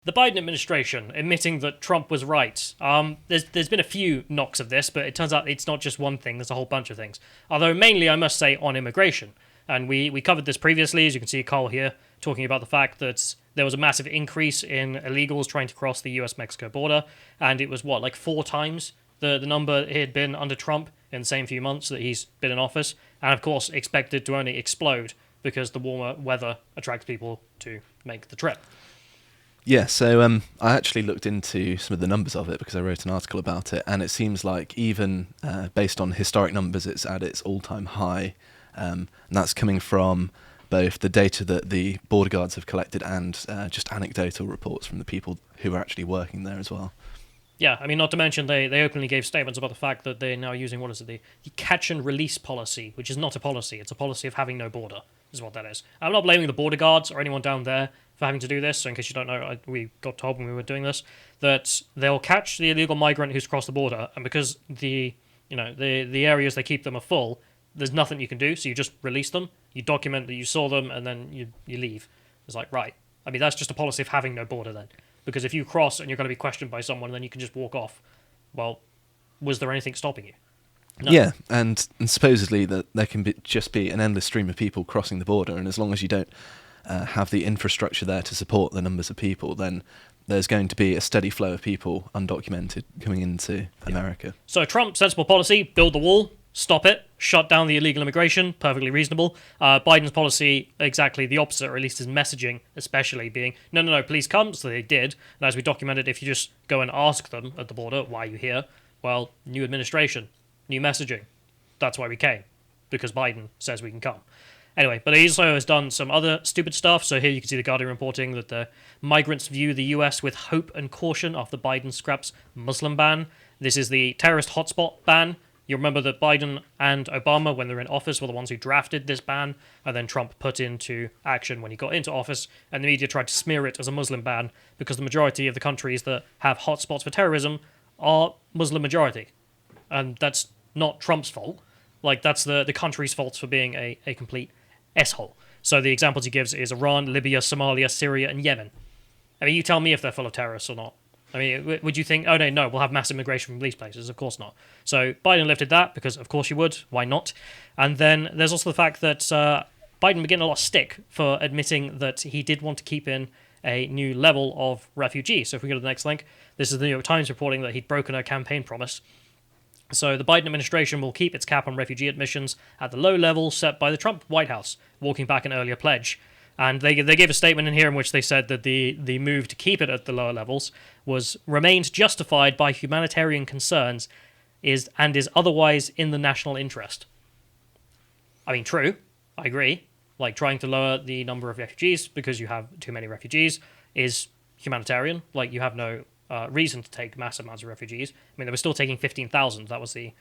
the Biden administration admitting that Trump was right. There's been a few knocks of this, but it turns out it's not just one thing. There's a whole bunch of things. Although mainly, I must say, on immigration. And we covered this previously, as you can see Carl here, talking about the fact that there was a massive increase in illegals trying to cross the US-Mexico border. And it was, like 4 times the number it had been under Trump in the same few months that he's been in office. And, of course, expected to only explode because the warmer weather attracts people to make the trip. Yeah, so I actually looked into some of the numbers of it because I wrote an article about it, and it seems like even based on historic numbers, it's at its all-time high, and that's coming from both the data that the border guards have collected and just anecdotal reports from the people who are actually working there as well. Yeah, I mean, not to mention they openly gave statements about the fact that they're now using, the catch and release policy, which is not a policy. It's a policy of having no border, is what that is. I'm not blaming the border guards or anyone down there for having to do this. So in case you don't know, we got told when we were doing this that they'll catch the illegal migrant who's crossed the border, and because the areas they keep them are full, there's nothing you can do, so you just release them, you document that you saw them, and then you leave. It's like, right. I mean, that's just a policy of having no border then. Because if you cross and you're going to be questioned by someone, then you can just walk off. Well, was there anything stopping you? No. Yeah, and supposedly that there can just be an endless stream of people crossing the border, and as long as you don't have the infrastructure there to support the numbers of people, then there's going to be a steady flow of people undocumented coming into America. So Trump's sensible policy, build the wall, stop it, shut down the illegal immigration, perfectly reasonable. Biden's policy, exactly the opposite, or at least his messaging especially, being, no, please come, so they did. And as we documented, if you just go and ask them at the border, why are you here? Well, new administration, new messaging. That's why we came, because Biden says we can come. Anyway, but he also has done some other stupid stuff. So here you can see The Guardian reporting that the migrants view the US with hope and caution after Biden scraps Muslim ban. This is the terrorist hotspot ban. You remember that Biden and Obama, when they were in office, were the ones who drafted this ban, and then Trump put into action when he got into office, and the media tried to smear it as a Muslim ban because the majority of the countries that have hotspots for terrorism are Muslim majority. And that's not Trump's fault. That's the country's fault for being a complete S-hole. So the examples he gives is Iran, Libya, Somalia, Syria, and Yemen. I mean, you tell me if they're full of terrorists or not. I mean, would you think, oh, no, we'll have massive migration from these places? Of course not. So Biden lifted that because, of course, you would. Why not? And then there's also the fact that Biden began a lot of stick for admitting that he did want to keep in a new level of refugees. So if we go to the next link, this is the New York Times reporting that he'd broken a campaign promise. So the Biden administration will keep its cap on refugee admissions at the low level set by the Trump White House, walking back an earlier pledge. And they gave a statement in here in which they said that the move to keep it at the lower levels remained justified by humanitarian concerns is otherwise in the national interest. I mean, true, I agree. Trying to lower the number of refugees because you have too many refugees is humanitarian. You have no reason to take massive amounts of refugees. I mean, they were still taking 15,000. That was the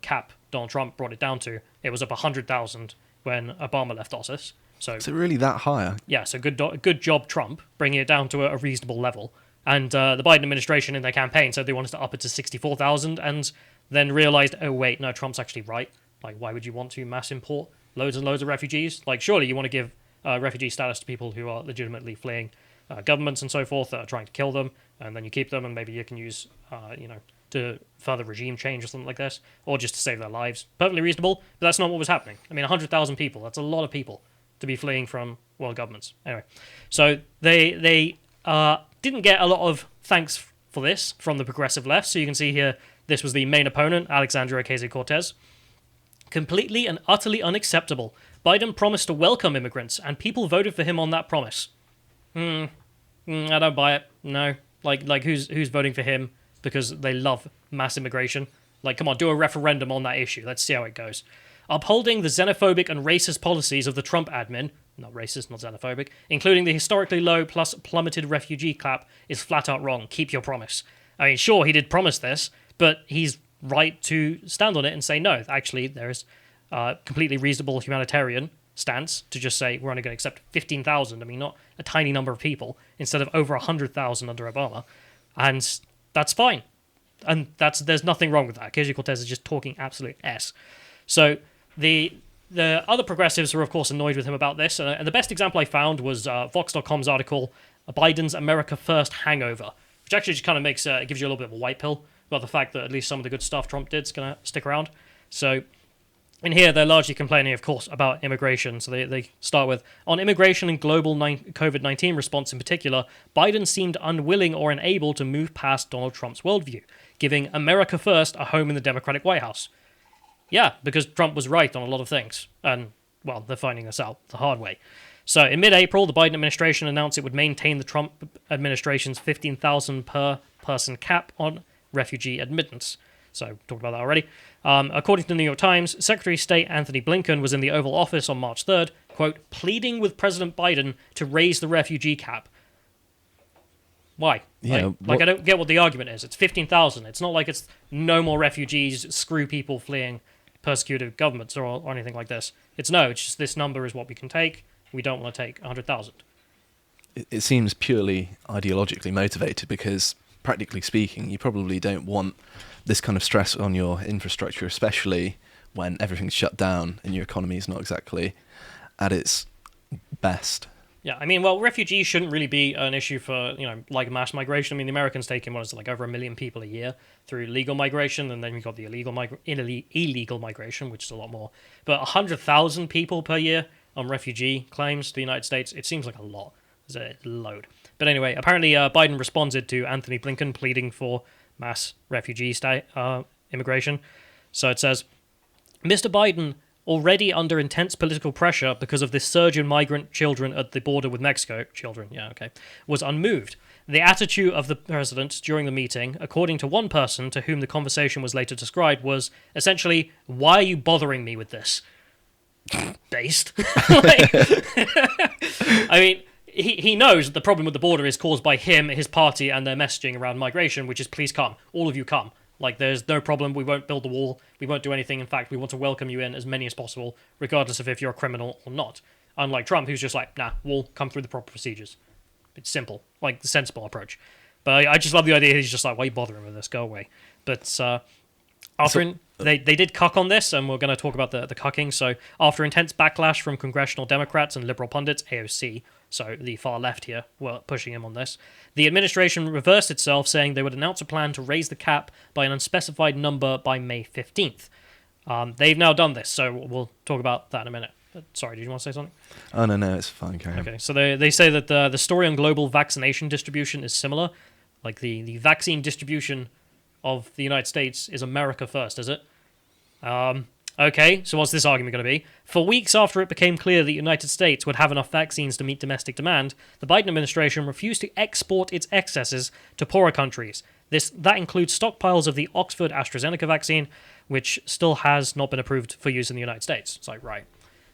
cap Donald Trump brought it down to. It was up 100,000 when Obama left office. So is it really that high? Yeah, so good job, Trump, bringing it down to a reasonable level. And the Biden administration in their campaign said they wanted to up it to 64,000 and then realized, oh, wait, no, Trump's actually right. Why would you want to mass import loads and loads of refugees? Surely you want to give refugee status to people who are legitimately fleeing governments and so forth that are trying to kill them, and then you keep them, and maybe you can use, to further regime change or something like this, or just to save their lives. Perfectly reasonable, but that's not what was happening. I mean, 100,000 people, that's a lot of people to be fleeing from world governments. Anyway, so they didn't get a lot of thanks for this from the progressive left. So you can see here, this was the main opponent, Alexandria Ocasio-Cortez. Completely and utterly unacceptable. Biden promised to welcome immigrants, and people voted for him on that promise. I don't buy it. No. Who's voting for him because they love mass immigration? Come on, do a referendum on that issue. Let's see how it goes. Upholding the xenophobic and racist policies of the Trump admin, not racist, not xenophobic, including the historically low plus plummeted refugee cap, is flat out wrong. Keep your promise. I mean, sure, he did promise this, but he's right to stand on it and say, no, actually, there is a completely reasonable humanitarian stance to just say we're only going to accept 15,000. I mean, not a tiny number of people, instead of over 100,000 under Obama. And that's fine. And there's nothing wrong with that. Ocasio-Cortez is just talking absolute S. So the other progressives were, of course, annoyed with him about this. And the best example I found was Vox.com's article Biden's America First hangover, which actually just kind of makes it gives you a little bit of a white pill about the fact that at least some of the good stuff Trump did is going to stick around. So in here, they're largely complaining, of course, about immigration. So they start with, on immigration and global COVID-19 response in particular, Biden seemed unwilling or unable to move past Donald Trump's worldview, giving America First a home in the Democratic White House. Yeah, because Trump was right on a lot of things. And, well, they're finding this out the hard way. So in mid-April, the Biden administration announced it would maintain the Trump administration's 15,000 per person cap on refugee admittance. So, talked about that already. According to the New York Times, Secretary of State Anthony Blinken was in the Oval Office on March 3rd, quote, pleading with President Biden to raise the refugee cap. Why? Yeah, I don't get what the argument is. It's 15,000. It's not like it's no more refugees, screw people fleeing persecuted governments or anything like this. It's just this number is what we can take. We don't want to take 100,000. It seems purely ideologically motivated because, practically speaking, you probably don't want this kind of stress on your infrastructure, especially when everything's shut down and your economy is not exactly at its best. Yeah, I mean, well, refugees shouldn't really be an issue for, like mass migration. I mean, the Americans take in, like over 1 million people a year through legal migration, and then we've got the illegal migration, which is a lot more. But 100,000 people per year on refugee claims to the United States, it seems like a lot. It's a load. But anyway, apparently Biden responded to Anthony Blinken pleading for mass refugee immigration. So it says, Mr. Biden, already under intense political pressure because of this surge in migrant children at the border with Mexico, was unmoved. The attitude of the president during the meeting, according to one person to whom the conversation was later described, was essentially, why are you bothering me with this? Based. I mean, he knows that the problem with the border is caused by him, his party, and their messaging around migration, which is please come. All of you come. Like, there's no problem. We won't build the wall. We won't do anything. In fact, we want to welcome you in as many as possible, regardless of if you're a criminal or not. Unlike Trump, who's just like, nah, we'll come through the proper procedures. It's simple. Like, the sensible approach. But I just love the idea he's just like, why are you bothering with this? Go away. But they did cuck on this, and we're going to talk about the cucking. So after intense backlash from congressional Democrats and liberal pundits, AOC, so the far left here, were pushing him on this, the administration reversed itself, saying they would announce a plan to raise the cap by an unspecified number by May 15th. They've now done this, so we'll talk about that in a minute. But, sorry, did you want to say something? Oh, no, it's fine, Karen. Okay, so they say that the story on global vaccination distribution is similar. Like, the vaccine distribution of the United States is America first, is it? Okay, so what's this argument going to be? For weeks after it became clear the United States would have enough vaccines to meet domestic demand, the Biden administration refused to export its excesses to poorer countries. That includes stockpiles of the Oxford AstraZeneca vaccine, which still has not been approved for use in the United States. It's like, right.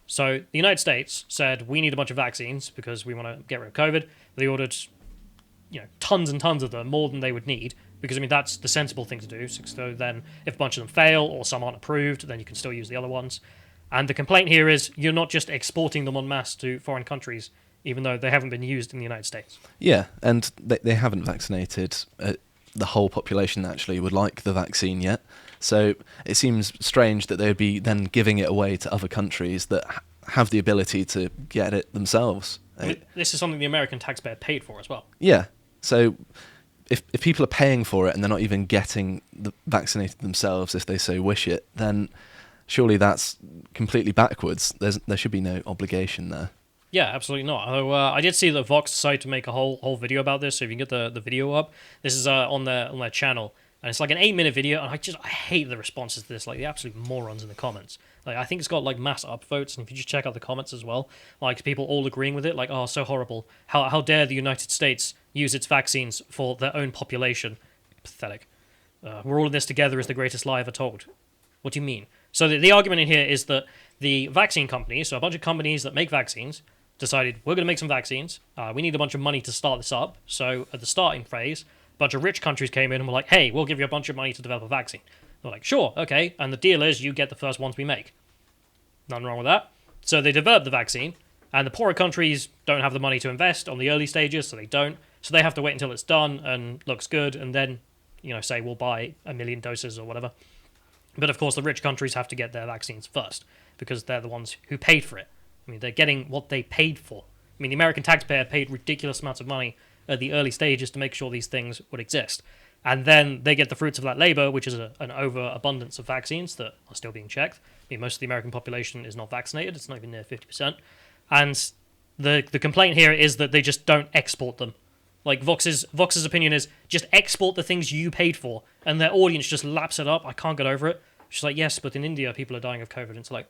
So the United States said, we need a bunch of vaccines because we want to get rid of COVID. They ordered, tons and tons of them, more than they would need. Because, I mean, that's the sensible thing to do. So then if a bunch of them fail or some aren't approved, then you can still use the other ones. And the complaint here is you're not just exporting them en masse to foreign countries, even though they haven't been used in the United States. Yeah, and they haven't vaccinated the whole population that actually would like the vaccine yet. So it seems strange that they would be then giving it away to other countries that have the ability to get it themselves. I mean, this is something the American taxpayer paid for as well. Yeah, so if people are paying for it and they're not even getting vaccinated themselves if they so wish it, then surely that's completely backwards. There should be no obligation there. Yeah, absolutely not. Although I did see that Vox decided to make a whole video about this, so if you can get the video up, this is on their channel, and it's like an 8-minute video, and I hate the responses to this, like the absolute morons in the comments. Like, I think it's got like mass upvotes, and if you just check out the comments as well, like people all agreeing with it, like, oh, so horrible. How dare the United States use its vaccines for their own population? Pathetic. We're all in this together is the greatest lie ever told. What do you mean? So the argument in here is that the vaccine companies, so a bunch of companies that make vaccines, decided, we're going to make some vaccines. We need a bunch of money to start this up. So at the starting phase, a bunch of rich countries came in and were like, hey, we'll give you a bunch of money to develop a vaccine. They're like, sure, okay. And the deal is you get the first ones we make. Nothing wrong with that. So they developed the vaccine, and the poorer countries don't have the money to invest on the early stages, so they don't. So they have to wait until it's done and looks good, and then, say we'll buy 1 million doses or whatever. But of course, the rich countries have to get their vaccines first, because they're the ones who paid for it. I mean, they're getting what they paid for. I mean, the American taxpayer paid ridiculous amounts of money at the early stages to make sure these things would exist. And then they get the fruits of that labor, which is an overabundance of vaccines that are still being checked. I mean, most of the American population is not vaccinated. It's not even near 50%. And the complaint here is that they just don't export them. Like, Vox's opinion is just export the things you paid for, and their audience just laps it up. I can't get over it. She's like, yes, but in India, people are dying of COVID. And it's like,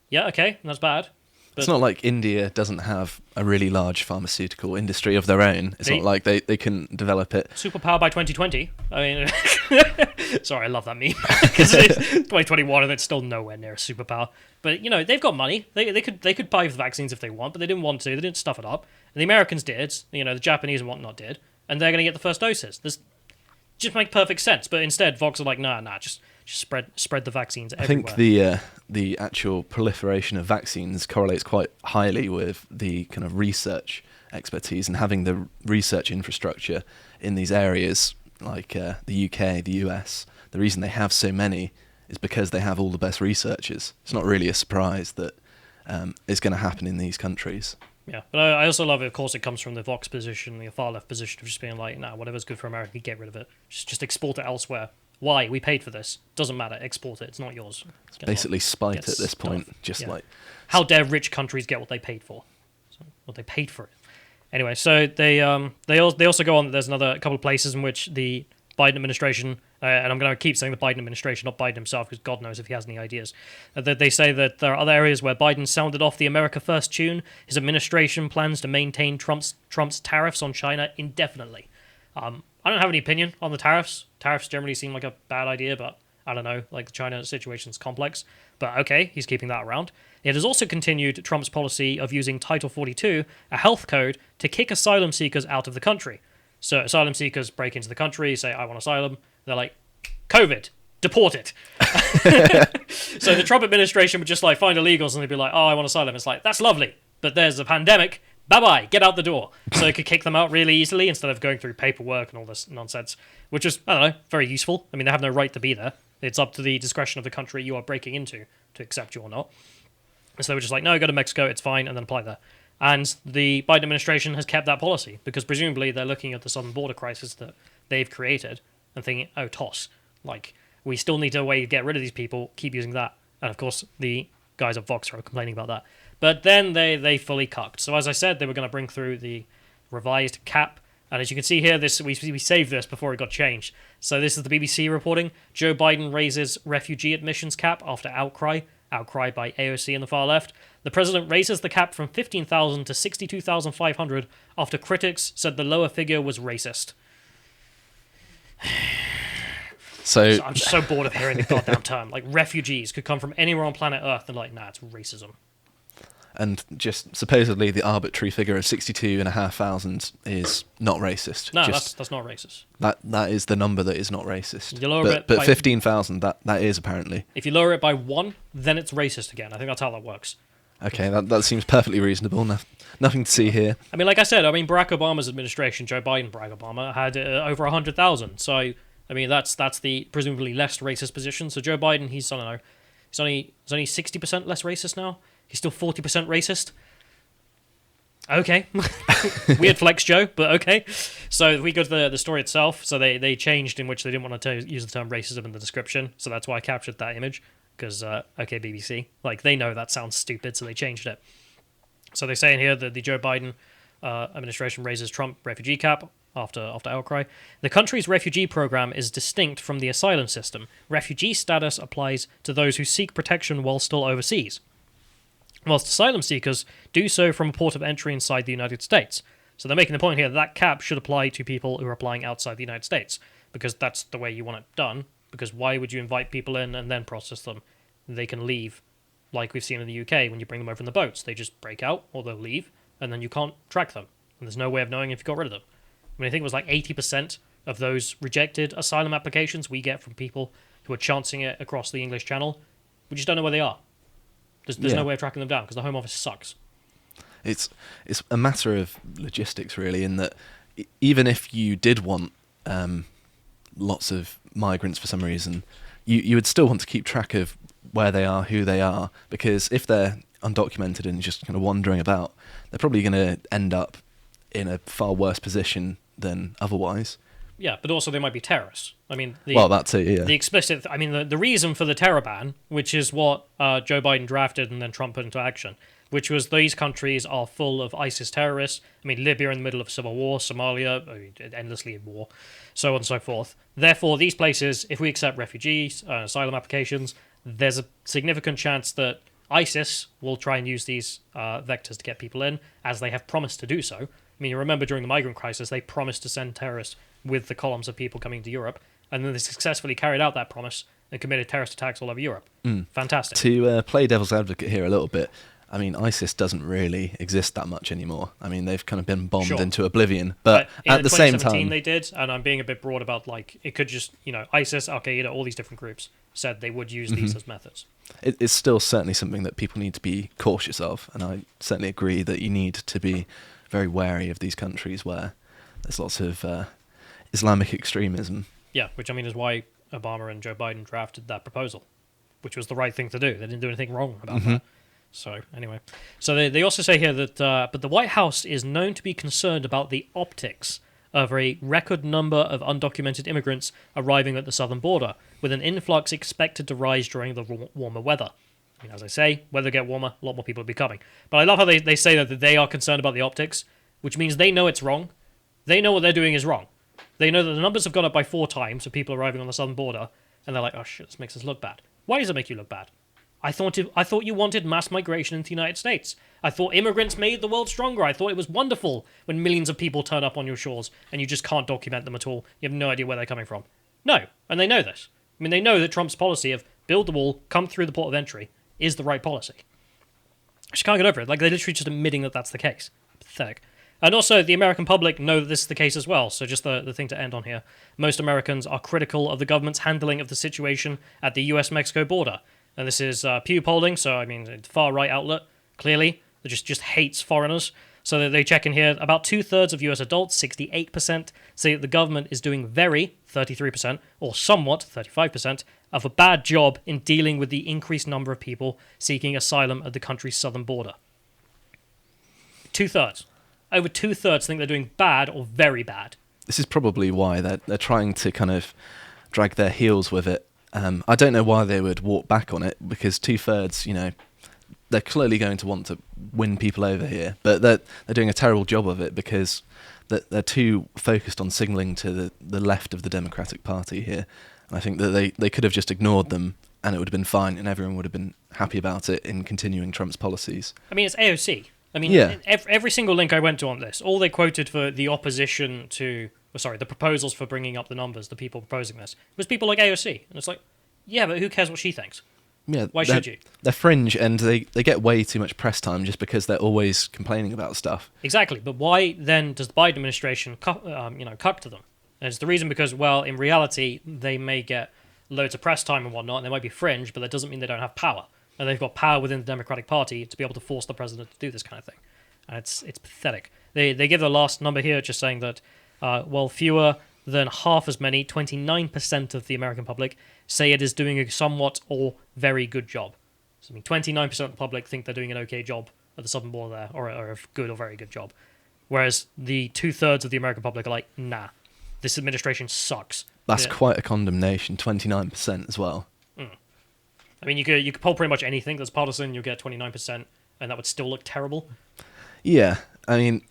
yeah, okay, that's bad. But it's not like India doesn't have a really large pharmaceutical industry of their own. It's not like they can develop it. Superpower by 2020. I mean, sorry, I love that meme. Because it's 2021 and it's still nowhere near a superpower. But, you know, they've got money. They could buy the vaccines if they want, but they didn't want to. They didn't stuff it up. And the Americans did. You know, the Japanese and whatnot did. And they're going to get the first doses. This just makes perfect sense. But instead, Vox are like, nah, just spread the vaccines everywhere. I think the actual proliferation of vaccines correlates quite highly with the kind of research expertise, and having the research infrastructure in these areas like the UK, the US. The reason they have so many is because they have all the best researchers. It's not really a surprise that it's going to happen in these countries. Yeah, but I also love it. Of course, it comes from the Vox position, the far left position of just being like, nah, whatever's good for America, get rid of it. Just export it elsewhere. Why? We paid for this. Doesn't matter. Export it. It's not yours. It's basically spite at this point. How dare rich countries get what they paid for? What they paid for it. Anyway, so they also go on. There's a couple of places in which the Biden administration, and I'm going to keep saying the Biden administration, not Biden himself, because God knows if he has any ideas. That they say that there are other areas where Biden sounded off the America First tune. His administration plans to maintain Trump's tariffs on China indefinitely. I don't have any opinion on the tariffs. Tariffs generally seem like a bad idea, but I don't know. Like, the China situation's complex. But okay, he's keeping that around. It has also continued Trump's policy of using Title 42, a health code, to kick asylum seekers out of the country. So asylum seekers break into the country, say, I want asylum. They're like, COVID, deport it. So the Trump administration would just like find illegals and they'd be like, oh, I want asylum. It's like, that's lovely, but there's a pandemic. Bye-bye, get out the door. So it could kick them out really easily instead of going through paperwork and all this nonsense, which is, I don't know, very useful. I mean, they have no right to be there. It's up to the discretion of the country you are breaking into to accept you or not. And so they were just like, no, go to Mexico, it's fine, and then apply there. And the Biden administration has kept that policy because presumably they're looking at the southern border crisis that they've created and thinking, oh, toss. Like, we still need a way to get rid of these people, keep using that. And of course, the guys at Vox are complaining about that. But then they fully cucked. So as I said, they were going to bring through the revised cap. And as you can see here, we saved this before it got changed. So this is the BBC reporting. Joe Biden raises refugee admissions cap after outcry by AOC and the far left. The president raises the cap from 15,000 to 62,500 after critics said the lower figure was racist. So I'm just so bored of hearing the goddamn term. Like, refugees could come from anywhere on planet Earth. They're like, nah, it's racism. And just supposedly the arbitrary figure of 62,500 is not racist. No, that's not racist. That is the number that is not racist. You lower but 15,000, that is apparently. If you lower it by 1, then it's racist again. I think that's how that works. Okay, that seems perfectly reasonable. Nothing to see here. I mean, like I said, Barack Obama's administration, Barack Obama, had over 100,000. So, I mean, that's the presumably less racist position. So Joe Biden, he's only 60% less racist now. He's still 40% racist. Okay. Weird flex, Joe, but okay. So if we go to the story itself, so they changed in which they didn't want to use the term racism in the description, so that's why I captured that image, because, okay, BBC, like, they know that sounds stupid, so they changed it. So they say in here that the Joe Biden administration raises Trump refugee cap after outcry. The country's refugee program is distinct from the asylum system. Refugee status applies to those who seek protection while still overseas, whilst asylum seekers do so from a port of entry inside the United States. So they're making the point here that cap should apply to people who are applying outside the United States, because that's the way you want it done, because why would you invite people in and then process them? They can leave, like we've seen in the UK when you bring them over in the boats. They just break out, or they'll leave, and then you can't track them. And there's no way of knowing if you got rid of them. I mean, I think it was like 80% of those rejected asylum applications we get from people who are chancing it across the English Channel. We just don't know where they are. There's no way of tracking them down because the Home Office sucks. It's a matter of logistics, really, in that even if you did want lots of migrants for some reason, you would still want to keep track of where they are, who they are, because if they're undocumented and just kind of wandering about, they're probably going to end up in a far worse position than otherwise. Yeah, but also they might be terrorists. I mean, well, that too, yeah. The explicit, I mean, the reason for the terror ban, which is what Joe Biden drafted and then Trump put into action, which was these countries are full of ISIS terrorists. I mean, Libya in the middle of civil war, Somalia, I mean, endlessly in war, so on and so forth. Therefore, these places, if we accept refugees, asylum applications, there's a significant chance that ISIS will try and use these vectors to get people in, as they have promised to do so. I mean, you remember during the migrant crisis, they promised to send terrorists with the columns of people coming to Europe, and then they successfully carried out that promise and committed terrorist attacks all over Europe. Fantastic. To play devil's advocate here a little bit, I mean, ISIS doesn't really exist that much anymore. I mean, they've kind of been bombed into oblivion, but at the same time... they did, and I'm being a bit broad about, like, it could just, ISIS, Al-Qaeda, all these different groups said they would use these as methods. It's still certainly something that people need to be cautious of, and I certainly agree that you need to be very wary of these countries where there's lots of Islamic extremism. Yeah, which I mean is why Obama and Joe Biden drafted that proposal, which was the right thing to do. They didn't do anything wrong about that. So anyway, so they also say here that but the White House is known to be concerned about the optics of a record number of undocumented immigrants arriving at the southern border, with an influx expected to rise during the warmer weather. I mean, as I say, weather get warmer, a lot more people will be coming. But I love how they say that they are concerned about the optics, which means they know it's wrong. They know what they're doing is wrong. They know that the numbers have gone up by 4 times for people arriving on the southern border, and they're like, oh shit, this makes us look bad. Why does it make you look bad? I thought you wanted mass migration into the United States. I thought immigrants made the world stronger. I thought it was wonderful when millions of people turn up on your shores and you just can't document them at all. You have no idea where they're coming from. No, and they know this. I mean, they know that Trump's policy of build the wall, come through the port of entry, is the right policy. I just can't get over it. Like, they're literally just admitting that that's the case. Pathetic. And also, the American public know that this is the case as well, so just the thing to end on here. Most Americans are critical of the government's handling of the situation at the US-Mexico border. And this is Pew polling, so, I mean, far-right outlet, clearly, that just hates foreigners. So they check in here, about 2/3 of US adults, 68%, say that the government is doing 33%, or somewhat, 35%, of a bad job in dealing with the increased number of people seeking asylum at the country's southern border. 2/3. Over 2/3 think they're doing bad or very bad. This is probably why they're trying to kind of drag their heels with it. I don't know why they would walk back on it, because 2/3, they're clearly going to want to win people over here, but they're doing a terrible job of it because they're too focused on signalling to the left of the Democratic Party here. And I think that they could have just ignored them and it would have been fine and everyone would have been happy about it in continuing Trump's policies. I mean, it's AOC. I mean, yeah. Every single link I went to on this, all they quoted for the opposition to, the proposals for bringing up the numbers, the people proposing this, was people like AOC. And it's like, yeah, but who cares what she thinks? Yeah, why should you? They're fringe and they get way too much press time just because they're always complaining about stuff. Exactly, but why then does the Biden administration cuck to them? And it's the reason because, well, in reality, they may get loads of press time and whatnot, and they might be fringe, but that doesn't mean they don't have power. And they've got power within the Democratic Party to be able to force the president to do this kind of thing. And it's pathetic. They give the last number here just saying that, fewer than half as many, 29% of the American public, say it is doing a somewhat or very good job. So, I mean, 29% of the public think they're doing an okay job at the southern border there, or a good or very good job. Whereas the 2/3 of the American public are like, nah, this administration sucks. That's quite a condemnation, 29% as well. I mean, you could poll pretty much anything that's partisan, you'll get 29%, and that would still look terrible. Yeah, I mean,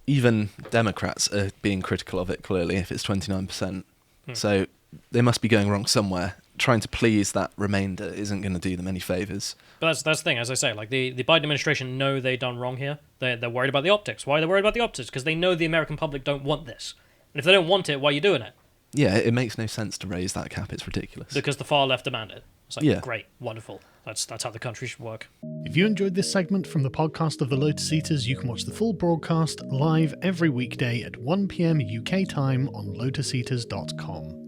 even Democrats are being critical of it, clearly, if it's 29%. So they must be going wrong somewhere. Trying to please that remainder isn't going to do them any favours. But that's the thing, as I say, like the Biden administration know they've done wrong here. They're worried about the optics. Why are they worried about the optics? Because they know the American public don't want this. And if they don't want it, why are you doing it? Yeah, it makes no sense to raise that cap. It's ridiculous. Because the far left demand it. It's like, yeah. Great, wonderful. That's how the country should work. If you enjoyed this segment from the podcast of the Lotus Eaters, you can watch the full broadcast live every weekday at 1 p.m. UK time on lotuseaters.com.